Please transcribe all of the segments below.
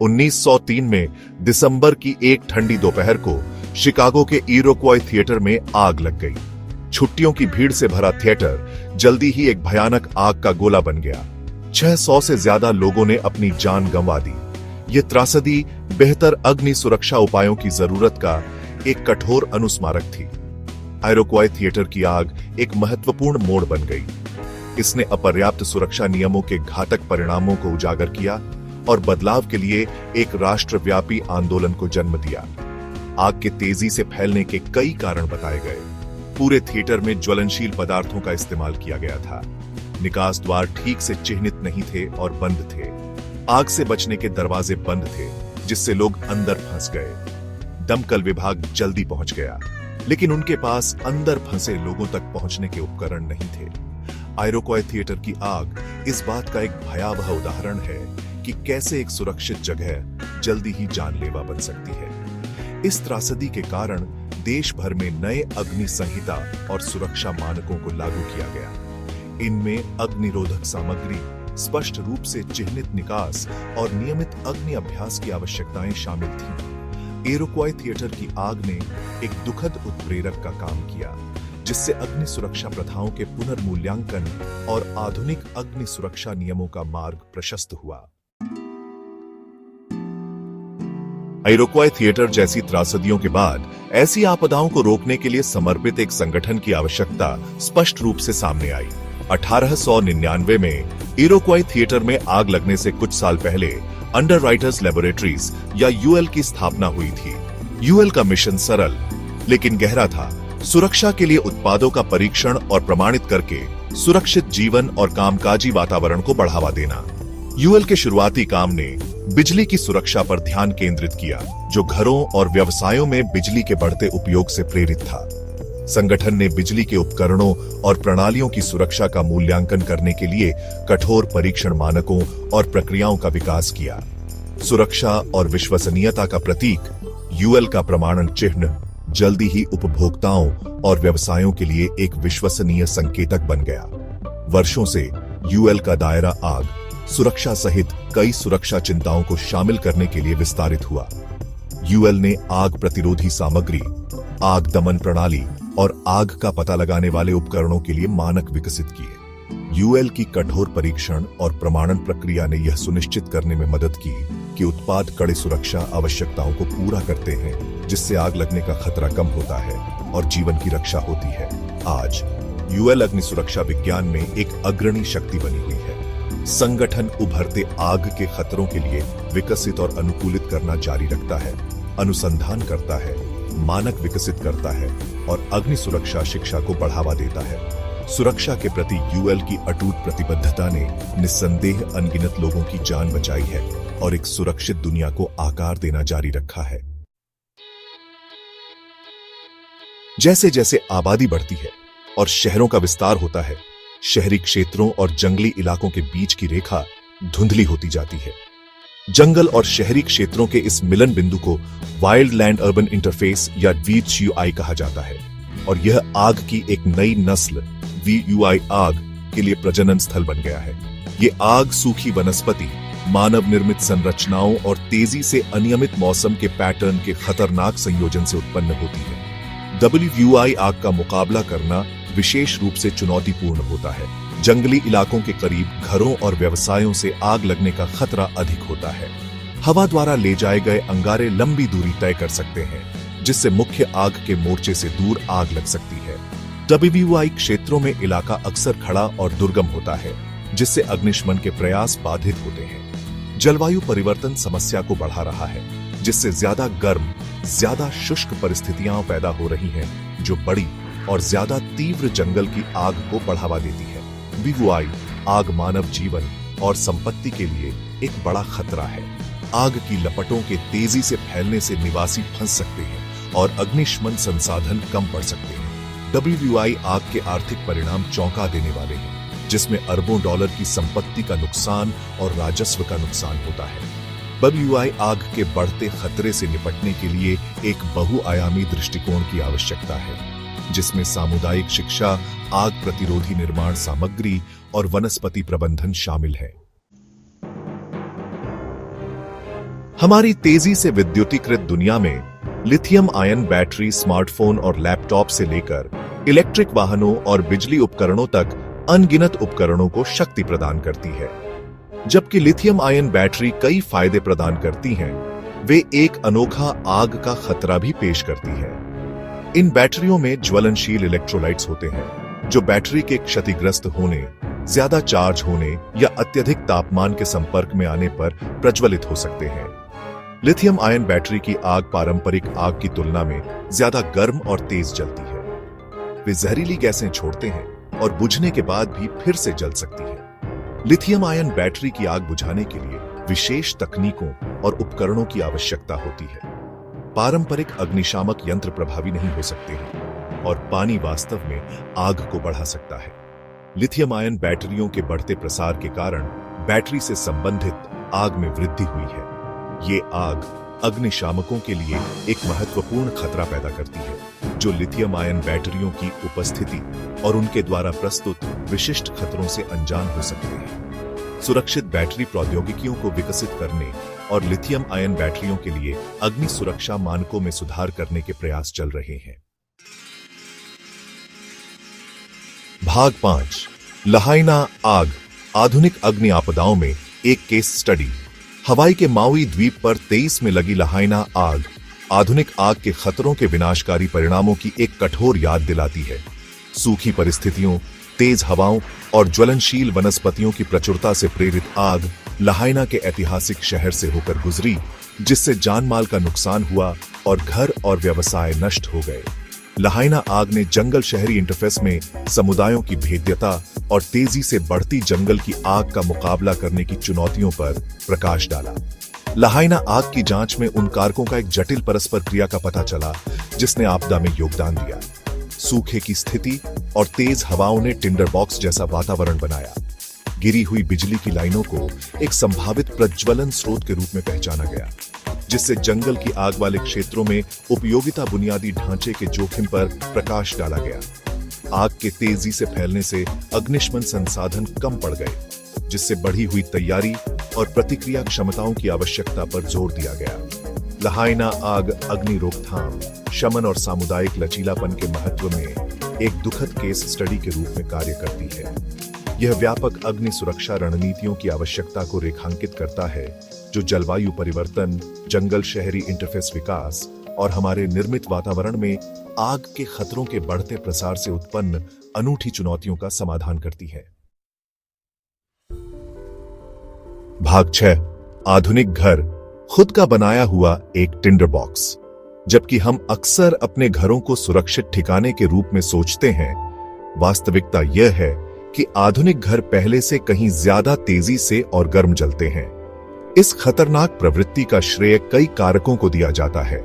1903 में दिसंबर की एक ठंडी दोपहर को शिकागो के इरोक्वॉय थिएटर में आग लग गई। छुट्टियों की भीड़ से भरा थिएटर जल्दी ही एक भयानक आग का गोला बन गया। 600 से ज्यादा लोगों ने अपनी जान गंवा दी। ये त्रासदी बेहतर अग्नि सुरक्षा उपायों की जरूरत का एक कठोर अनुस्मारक थी। इरोक्वॉय थिएटर की आग एक महत्वपूर्ण मोड़ बन गई। इसने अपर्याप्त सुरक्षा नियमों के घातक परिणामों को उजागर किया और बदलाव के लिए एक राष्ट्रव्यापी आंदोलन को जन्म दिया। आग के तेजी से फैलने के कई कारण बताए गए। पूरे थिएटर में ज्वलनशील पदार्थों का इस्तेमाल किया गया था। निकास द्वार ठीक से चिह्नित नहीं थे और बंद थे। आग से बचने के दरवाजे बंद थे, जिससे लोग अंदर फंस गए। दमकल विभाग जल्दी पहुंच गया, लेकिन उनके पास अंदर फंसे लोगों तक पहुंचने के उपकरण नहीं थे। इरोक्वॉय थिएटर की आग इस बात का एक भयावह उदाहरण है कि कैसे एक सुरक्षित जगह जल्दी ही जानलेवा बन सकती है। इस त्रासदी के कारण देश भर में नए अग्नि संहिता और सुरक्षा मानकों को लागू किया गया। इनमें अग्निरोधक सामग्री, स्पष्ट रूप से चिह्नित निकास और नियमित अग्नि अभ्यास की आवश्यकताएं शामिल थीं। इरोक्वॉय थिएटर की आग ने एक दुखद उत्प्रेरक का काम किया, जिससे अग्नि सुरक्षा प्रथाओं के पुनर्मूल्यांकन और आधुनिक अग्नि सुरक्षा नियमों का मार्ग प्रशस्त हुआ। इरोक्वॉय थिएटर जैसी त्रासदियों के बाद ऐसी आपदाओं को रोकने के लिए समर्पित एक संगठन की आवश्यकता स्पष्ट रूप से सामने आई। 1899 में इरोक्वॉय थिएटर में आग लगने से कुछ साल पहले अंडरराइटर्स लैबोरेटरीज या यूएल की स्थापना हुई थी। यूएल का मिशन सरल लेकिन गहरा था। सुरक्षा के लिए उत्पादों का परीक्षण और प्रमाणित करके सुरक्षित जीवन और कामकाजी वातावरण को बढ़ावा देना। यूएल के शुरुआती काम ने बिजली की सुरक्षा पर ध्यान केंद्रित किया, जो घरों और व्यवसायों में बिजली के बढ़ते उपयोग से प्रेरित था। संगठन ने बिजली के उपकरणों और प्रणालियों की सुरक्षा का मूल्यांकन करने के लिए कठोर परीक्षण मानकों और प्रक्रियाओं का विकास किया। सुरक्षा और विश्वसनीयता का प्रतीक यूएल का प्रमाणन चिन्ह जल्दी ही उपभोक्ताओं और व्यवसायों के लिए एक विश्वसनीय संकेतक बन गया। वर्षों से यूएल का दायरा आग सुरक्षा सहित कई सुरक्षा चिंताओं को शामिल करने के लिए विस्तारित हुआ। यूएल ने आग प्रतिरोधी सामग्री, आग दमन प्रणाली और आग का पता लगाने वाले उपकरणों के लिए मानक विकसित किए। यूएल की कठोर परीक्षण और प्रमाणन प्रक्रिया ने यह सुनिश्चित करने में मदद की कि उत्पाद कड़े सुरक्षा आवश्यकताओं को पूरा करते हैं, जिससे आग लगने का खतरा कम होता है और जीवन की रक्षा होती है। आज यूएल अग्नि सुरक्षा विज्ञान में एक अग्रणी शक्ति बनी हुई है। संगठन उभरते आग के खतरों के लिए विकसित और अनुकूलित करना जारी रखता है, अनुसंधान करता है, मानक विकसित करता है और अग्नि सुरक्षा शिक्षा को बढ़ावा देता है। सुरक्षा के प्रति यूएल की अटूट प्रतिबद्धता ने निस्संदेह अनगिनत लोगों की जान बचाई है और एक सुरक्षित दुनिया को आकार देना जारी रखा है। जैसे जैसे आबादी बढ़ती है और शहरों का विस्तार होता है, शहरी क्षेत्रों और जंगली इलाकों के बीच की रेखा धुंधली होती जाती है। जंगल और शहरी क्षेत्रों के इस मिलन बिंदु को वाइल्ड लैंड अर्बन इंटरफेस या वीएचयूआई कहा जाता है और यह आग की एक नई नस्ल वीयूआई आग के लिए प्रजनन स्थल बन गया है। ये आग सूखी वनस्पति, मानव निर्मित संरचनाओं और तेजी से अनियमित मौसम के पैटर्न के खतरनाक संयोजन से उत्पन्न होती है। डब्ल्यूयूआई आग का मुकाबला करना विशेष रूप से चुनौतीपूर्ण होता है। जंगली इलाकों के करीब घरों और व्यवसायों से आग लगने का खतरा अधिक होता है। हवा द्वारा ले जाए गए अंगारे लंबी दूरी तय कर सकते हैं, जिससे मुख्य आग के मोर्चे से दूर आग लग सकती है। डब्ल्यूयूआई क्षेत्रों में इलाका अक्सर खड़ा और दुर्गम होता है, जिससे अग्निशमन के प्रयास बाधित होते हैं। जलवायु परिवर्तन समस्या को बढ़ा रहा है, जिससे ज्यादा गर्म, ज्यादा शुष्क परिस्थितियां पैदा हो रही हैं, जो बड़ी और ज्यादा तीव्र जंगल की आग को बढ़ावा देती है। वीयूआई आग मानव जीवन और संपत्ति के लिए एक बड़ा खतरा है। आग की लपटों के तेजी से फैलने से निवासी फंस सकते हैं और अग्निशमन संसाधन कम पड़ सकते हैं। डब्ल्यूयूआई आग के आर्थिक परिणाम चौंका देने वाले हैं, जिसमें अरबों डॉलर की संपत्ति का नुकसान और राजस्व का नुकसान होता है। डब्ल्यूयूआई आग के बढ़ते खतरे से निपटने के लिए एक बहुआयामी दृष्टिकोण की आवश्यकता है, जिसमें सामुदायिक शिक्षा, आग प्रतिरोधी निर्माण सामग्री और वनस्पति प्रबंधन शामिल है। हमारी तेजी से विद्युतीकृत दुनिया में लिथियम आयन बैटरी स्मार्टफोन और लैपटॉप से लेकर इलेक्ट्रिक वाहनों और बिजली उपकरणों तक अनगिनत उपकरणों को शक्ति प्रदान करती है। जबकि लिथियम आयन बैटरी कई फायदे प्रदान करती हैं, वे एक अनोखा आग का खतरा भी पेश करती है। इन बैटरियों में ज्वलनशील इलेक्ट्रोलाइट्स होते हैं जो बैटरी के क्षतिग्रस्त होने, ज्यादा चार्ज होने या अत्यधिक तापमान के संपर्क में आने पर प्रज्वलित हो सकते हैं। लिथियम आयन बैटरी की आग पारंपरिक आग की तुलना में ज्यादा गर्म और तेज जलती है। वे जहरीली गैसें छोड़ते हैं और बुझने के बाद भी फिर से जल सकती है। लिथियम आयन बैटरी की आग बुझाने के लिए विशेष तकनीकों और उपकरणों की आवश्यकता होती है। पारंपरिक अग्निशामक यंत्र प्रभावी नहीं हो सकते हैं और पानी वास्तव में आग को बढ़ा सकता है। लिथियम आयन बैटरियों के बढ़ते प्रसार के कारण बैटरी से संबंधित आग में वृद्धि हुई है। ये आग अग्निशामकों के लिए एक महत्वपूर्ण खतरा पैदा करती है, जो लिथियम आयन बैटरियों की उपस्थिति और उनके द्वारा प्रस्तुत विशिष्ट खतरों से अनजान हो सकते हैं। सुरक्षित बैटरी प्रौद्योगिकियों को विकसित करने और लिथियम आयन बैटरियों के लिए अग्नि सुरक्षा मानकों में सुधार करने के प्रयास चल रहे हैं। भाग 5 लहाइना आग, आधुनिक अग्नि आपदाओं में एक केस स्टडी। हवाई के माउई द्वीप पर 23 में लगी लहाइना आग आधुनिक आग के खतरों के विनाशकारी परिणामों की एक कठोर याद दिलाती है। सूखी परिस्थितियों, तेज हवाओं और ज्वलनशील वनस्पतियों की प्रचुरता से प्रेरित आग लहाइना के ऐतिहासिक शहर से होकर गुजरी, जिससे जानमाल का नुकसान हुआ और घर और व्यवसाय नष्ट हो गए। लहाइना आग ने जंगल शहरी इंटरफेस में समुदायों की भेद्यता और तेजी से बढ़ती जंगल की आग का मुकाबला करने की चुनौतियों पर प्रकाश डाला। लहाइना आग की जांच में उन कारकों का एक जटिल परस्पर क्रिया का पता चला जिसने आपदा में योगदान दिया। सूखे की स्थिति और तेज हवाओं ने टिंडर बॉक्स जैसा वातावरण बनाया। गिरी हुई बिजली की लाइनों को एक संभावित प्रज्वलन स्रोत के रूप में पहचाना गया, जिससे जंगल की आग वाले क्षेत्रों में उपयोगिता बुनियादी ढांचे के जोखिम पर प्रकाश डाला गया। आग के तेजी से फैलने से अग्निशमन संसाधन कम पड़ गए, जिससे बढ़ी हुई तैयारी और प्रतिक्रिया क्षमताओं की आवश्यकता पर जोर दिया गया। लहाइना आग अग्नि रोकथाम, शमन और सामुदायिक लचीलापन के महत्व में एक दुखद केस स्टडी के रूप में कार्य करती है। यह व्यापक अग्नि सुरक्षा रणनीतियों की आवश्यकता को रेखांकित करता है, जो जलवायु परिवर्तन, जंगल शहरी इंटरफेस विकास और हमारे निर्मित वातावरण में आग के खतरों के बढ़ते प्रसार से उत्पन्न अनूठी चुनौतियों का समाधान करती है। भाग 6 आधुनिक घर, खुद का बनाया हुआ एक टिंडर बॉक्स। जबकि हम अक्सर अपने घरों को सुरक्षित ठिकाने के रूप में सोचते हैं, वास्तविकता यह है कि आधुनिक घर पहले से कहीं ज्यादा तेजी से और गर्म जलते हैं। इस खतरनाक प्रवृत्ति का श्रेय कई कारकों को दिया जाता है,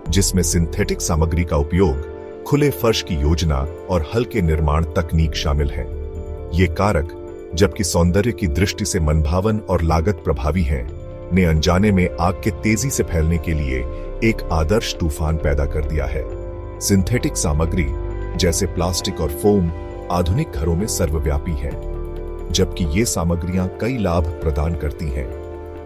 जिसमें सिंथेटिक सामग्री का उपयोग, खुले फर्श की योजना और हल्के निर्माण तकनीक शामिल है। ये कारक, जबकि सौंदर्य की दृष्टि से मनभावन और लागत प्रभावी हैं, ने अनजाने में आग के तेजी से फैलने के लिए एक आदर्श तूफान पैदा कर दिया है। सिंथेटिक सामग्री जैसे प्लास्टिक और फोम आधुनिक घरों में सर्वव्यापी है। जबकि ये सामग्रियां कई लाभ प्रदान करती हैं,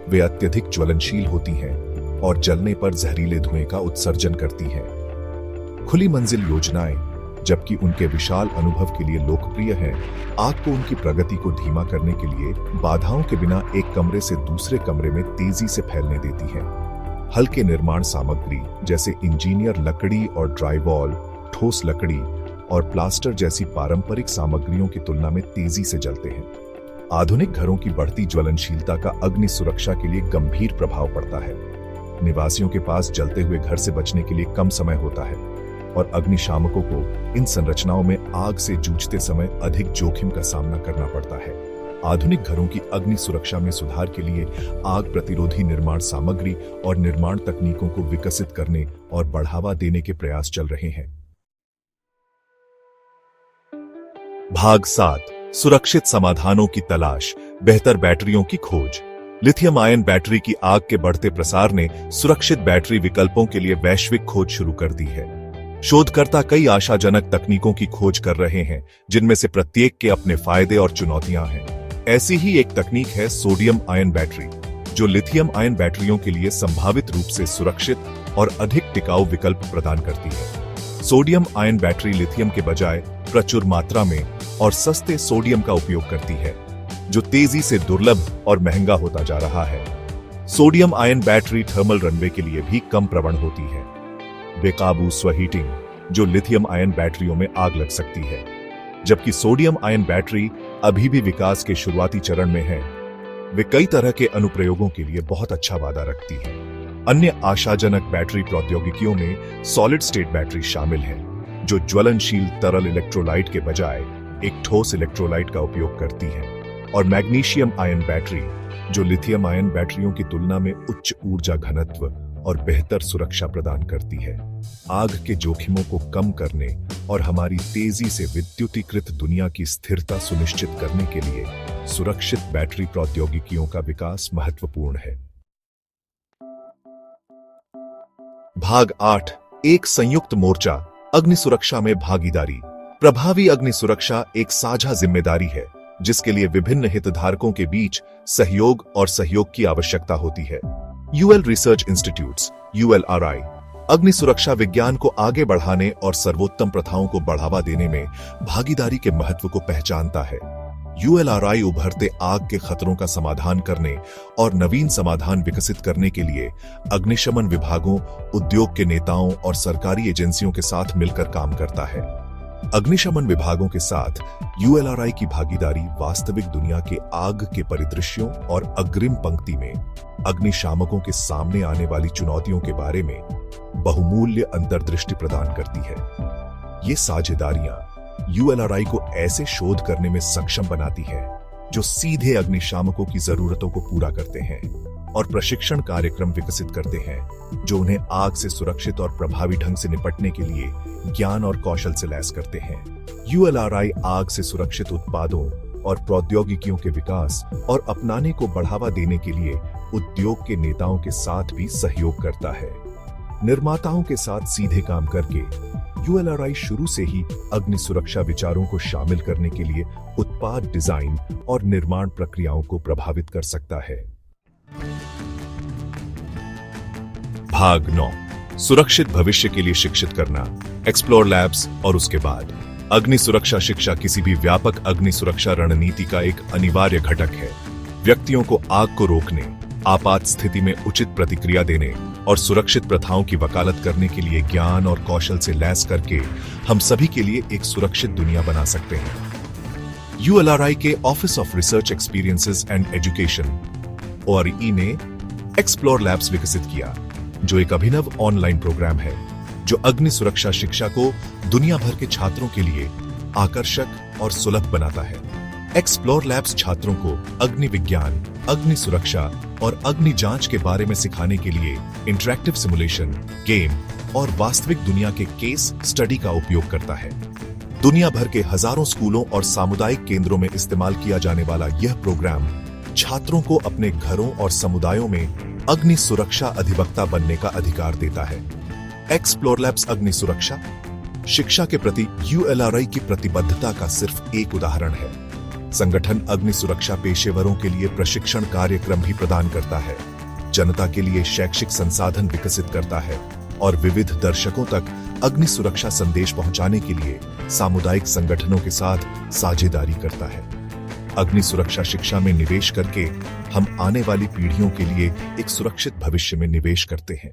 वे अत्यधिक ज्वलनशील होती हैं और जलने पर जहरीले धुएं का उत्सर्जन करती हैं। खुली मंजिल योजनाएं, जबकि उनके विशाल अनुभव के लिए लोकप्रिय हैं, आग को उनकी प्रगति को धीमा करने के लिए बाधाओं के बिना एक कमरे से दूसरे कमरे में तेजी से फैलने देती हैं। हल्के निर्माण सामग्री जैसे इंजीनियर लकड़ी और ड्राईवॉल, ठोस लकड़ी और प्लास्टर जैसी पारंपरिक सामग्रियों की तुलना में तेजी से जलते हैं। आधुनिक घरों की बढ़ती ज्वलनशीलता का अग्नि सुरक्षा के लिए गंभीर प्रभाव पड़ता है। निवासियों के पास जलते हुए घर से बचने के लिए कम समय होता है और अग्निशामकों को इन संरचनाओं में आग से जूझते समय अधिक जोखिम का सामना करना पड़ता है। आधुनिक घरों की अग्नि सुरक्षा में सुधार के लिए आग प्रतिरोधी निर्माण सामग्री और निर्माण तकनीकों को विकसित करने और बढ़ावा देने के प्रयास चल रहे हैं। भाग 7 सुरक्षित समाधानों की तलाश, बेहतर बैटरियों की खोज। लिथियम आयन बैटरी की आग के बढ़ते प्रसार ने सुरक्षित बैटरी विकल्पों के लिए वैश्विक खोज शुरू कर दी है। शोधकर्ता कई आशाजनक तकनीकों की खोज कर रहे हैं, जिनमें से प्रत्येक के अपने फायदे और चुनौतियां हैं। ऐसी ही एक तकनीक है सोडियम आयन बैटरी, जो लिथियम आयन बैटरियों के लिए संभावित रूप से सुरक्षित और अधिक टिकाऊ विकल्प प्रदान करती है। सोडियम आयन बैटरी लिथियम के बजाय प्रचुर मात्रा में और सस्ते सोडियम का उपयोग करती है, जो तेजी से दुर्लभ और महंगा होता जा रहा है। Sodium ion battery thermal runway के लिए भी कम प्रवण होती है। बेकाबू स्वहीटिंग, जो लिथियम आयन बैटरियों में आग लग सकती है, जबकि सोडियम आयन बैटरी अभी भी विकास के शुरुआती चरण में है। वे कई तरह के अनुप्रयोगों के लिए बहुत अच्छा वादा रखती है। अन्य आशाजनक बैटरी प्रौद्योगिकियों में सॉलिड स्टेट बैटरी शामिल है, जो ज्वलनशील तरल इलेक्ट्रोलाइट के बजाय एक ठोस इलेक्ट्रोलाइट का उपयोग करती है, और मैग्नीशियम आयन बैटरी, जो लिथियम आयन बैटरियों की तुलना में उच्च ऊर्जा घनत्व और बेहतर सुरक्षा प्रदान करती है। आग के जोखिमों को कम करने और हमारी तेजी से विद्युतीकृत दुनिया की स्थिरता सुनिश्चित करने के लिए सुरक्षित बैटरी प्रौद्योगिकियों का विकास महत्वपूर्ण है। भाग 8, एक संयुक्त मोर्चा, अग्नि सुरक्षा में भागीदारी। प्रभावी अग्नि सुरक्षा एक साझा जिम्मेदारी है, जिसके लिए विभिन्न हितधारकों के बीच सहयोग और सहयोग की आवश्यकता होती है। यूएल रिसर्च इंस्टीट्यूट्स (ULRI) अग्नि सुरक्षा विज्ञान को आगे बढ़ाने और सर्वोत्तम प्रथाओं को बढ़ावा देने में भागीदारी के महत्व को पहचानता है। ULRI उभरते आग के खतरों का समाधान करने और नवीन समाधान विकसित करने के लिए अग्निशमन विभागों, उद्योग के नेताओं और सरकारी एजेंसियों के साथ मिलकर काम करता है। अग्निशमन विभागों के साथ ULRI की भागीदारी वास्तविक दुनिया के आग के परिदृश्यों और अग्रिम पंक्ति में अग्निशामकों के सामने आने वाली चुनौतियों के बारे में बहुमूल्य अंतर्दृष्टि प्रदान करती है। ये साझेदारियां ULRI को ऐसे शोध करने में सक्षम बनाती है जो सीधे अग्निशामकों की जरूरतों को पूरा करते हैं, और प्रशिक्षण कार्यक्रम विकसित करते हैं जो उन्हें आग से सुरक्षित और प्रभावी ढंग से निपटने के लिए ज्ञान और कौशल से लैस करते हैं। ULRI आग से सुरक्षित उत्पादों और प्रौद्योगिकियों के विकास और अपनाने को बढ़ावा देने के लिए उद्योग के नेताओं के साथ भी सहयोग करता है। निर्माताओं के साथ सीधे काम करके ULRI शुरू से ही अग्नि सुरक्षा विचारों को शामिल करने के लिए उत्पाद डिजाइन और निर्माण प्रक्रियाओं को प्रभावित कर सकता है। भाग 9, सुरक्षित भविष्य के लिए शिक्षित करना, एक्सप्लोर लैब्स। और उसके बाद अग्नि सुरक्षा शिक्षा किसी भी व्यापक अग्नि सुरक्षा रणनीति का एक अनिवार्य घटक है। व्यक्तियों को आग को रोकने, आपात स्थिति में उचित प्रतिक्रिया देने और सुरक्षित प्रथाओं की वकालत करने के लिए ज्ञान और कौशल से लैस करके हम सभी के लिए एक सुरक्षित दुनिया बना सकते हैं। ULRI के office of research experiences and education ORE ने एक्सप्लोर लैब्स विकसित किया, जो एक अभिनव ऑनलाइन प्रोग्राम है जो अग्नि सुरक्षा शिक्षा को दुनिया भर के छात्रों के लिए आकर्षक और सुलभ बनाता है। एक्सप्लोर लैब्स छात्रों को अग्नि विज्ञान, अग्नि सुरक्षा और अग्नि जांच के बारे में सिखाने के लिए इंटरैक्टिव सिमुलेशन, गेम और वास्तविक दुनिया के केस स्टडी का उपयोग करता है। दुनिया भर के हजारों स्कूलों और सामुदायिक केंद्रों में इस्तेमाल किया जाने वाला यह प्रोग्राम छात्रों को अपने घरों और समुदायों में अग्नि सुरक्षा अधिवक्ता बनने का अधिकार देता है। एक्सप्लोर लैब्स अग्नि सुरक्षा शिक्षा के प्रति ULRI की प्रतिबद्धता का सिर्फ एक उदाहरण है। संगठन अग्नि सुरक्षा पेशेवरों के लिए प्रशिक्षण कार्यक्रम भी प्रदान करता है, जनता के लिए शैक्षिक संसाधन विकसित करता है और विविध दर्शकों तक अग्नि सुरक्षा संदेश पहुंचाने के लिए सामुदायिक संगठनों के साथ साझेदारी करता है। अग्नि सुरक्षा शिक्षा में निवेश करके हम आने वाली पीढ़ियों के लिए एक सुरक्षित भविष्य में निवेश करते हैं।